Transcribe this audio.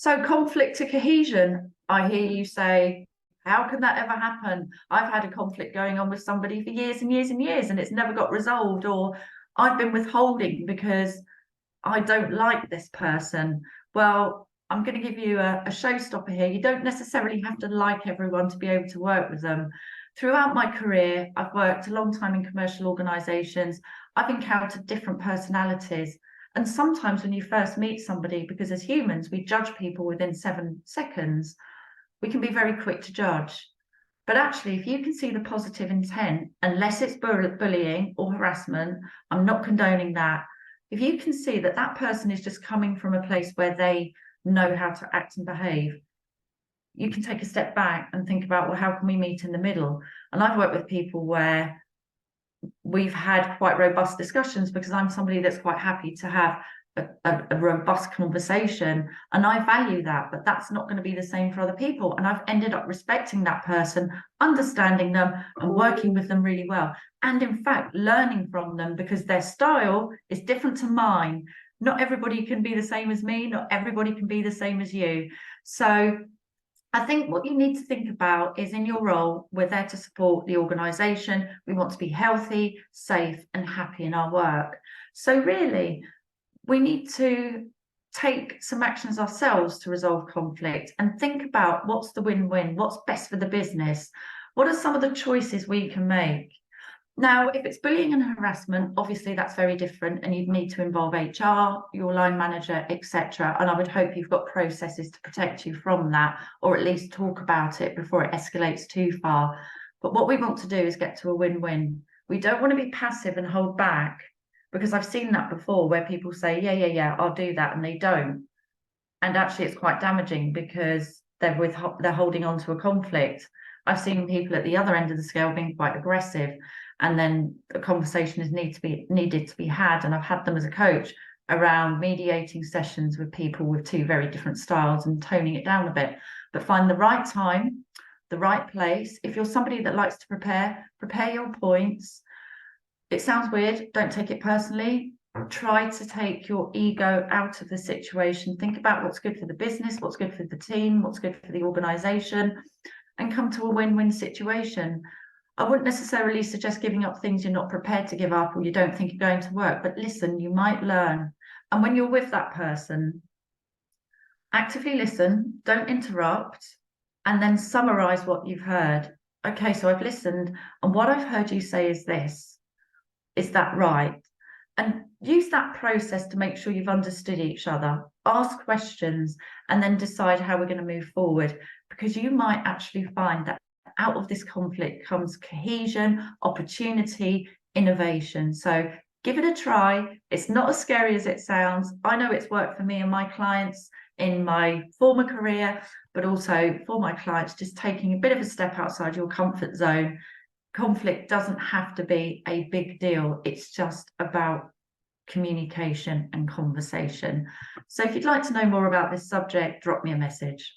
So conflict to cohesion, I hear you say, how can that ever happen? I've had a conflict going on with somebody for years and years and years, and it's never got resolved, or I've been withholding because I don't like this person. Well, I'm going to give you a showstopper here. You don't necessarily have to like everyone to be able to work with them. Throughout my career, I've worked a long time in commercial organizations. I've encountered different personalities. And sometimes when you first meet somebody, because as humans, we judge people within 7 seconds, we can be very quick to judge. But actually, if you can see the positive intent, unless it's bullying or harassment, I'm not condoning that. If you can see that that person is just coming from a place where they know how to act and behave, you can take a step back and think about, well, how can we meet in the middle? And I've worked with people where we've had quite robust discussions because I'm somebody that's quite happy to have a robust conversation, and I value that, but that's not going to be the same for other people. And I've ended up respecting that person, understanding them, and working with them really well. And in fact, learning from them because their style is different to mine. Not everybody can be the same as me, not everybody can be the same as you. So I think what you need to think about is in your role, we're there to support the organisation. We want to be healthy, safe, and happy in our work. So really, we need to take some actions ourselves to resolve conflict and think about what's the win-win, what's best for the business, what are some of the choices we can make. Now, if it's bullying and harassment, obviously that's very different, and you'd need to involve HR, your line manager, etc. And I would hope you've got processes to protect you from that, or at least talk about it before it escalates too far. But what we want to do is get to a win-win. We don't want to be passive and hold back, because I've seen that before where people say, yeah, I'll do that, and they don't. And actually it's quite damaging because they're holding on to a conflict. I've seen people at the other end of the scale being quite aggressive, and then a conversation is needed to be had. And I've had them as a coach around mediating sessions with people with two very different styles and toning it down a bit. But find the right time, the right place. If you're somebody that likes to prepare your points. It sounds weird, don't take it personally. Try to take your ego out of the situation. Think about what's good for the business, what's good for the team, what's good for the organization, and come to a win-win situation. I wouldn't necessarily suggest giving up things you're not prepared to give up or you don't think are going to work, but listen, you might learn. And when you're with that person, actively listen, don't interrupt, and then summarize what you've heard. Okay, so I've listened, and what I've heard you say is this. Is that right? And use that process to make sure you've understood each other. Ask questions and then decide how we're going to move forward, because you might actually find that out of this conflict comes cohesion, opportunity, innovation. So give it a try. It's not as scary as it sounds. I know it's worked for me and my clients in my former career, but also for my clients, just taking a bit of a step outside your comfort zone. Conflict doesn't have to be a big deal. It's just about communication and conversation. So if you'd like to know more about this subject, drop me a message.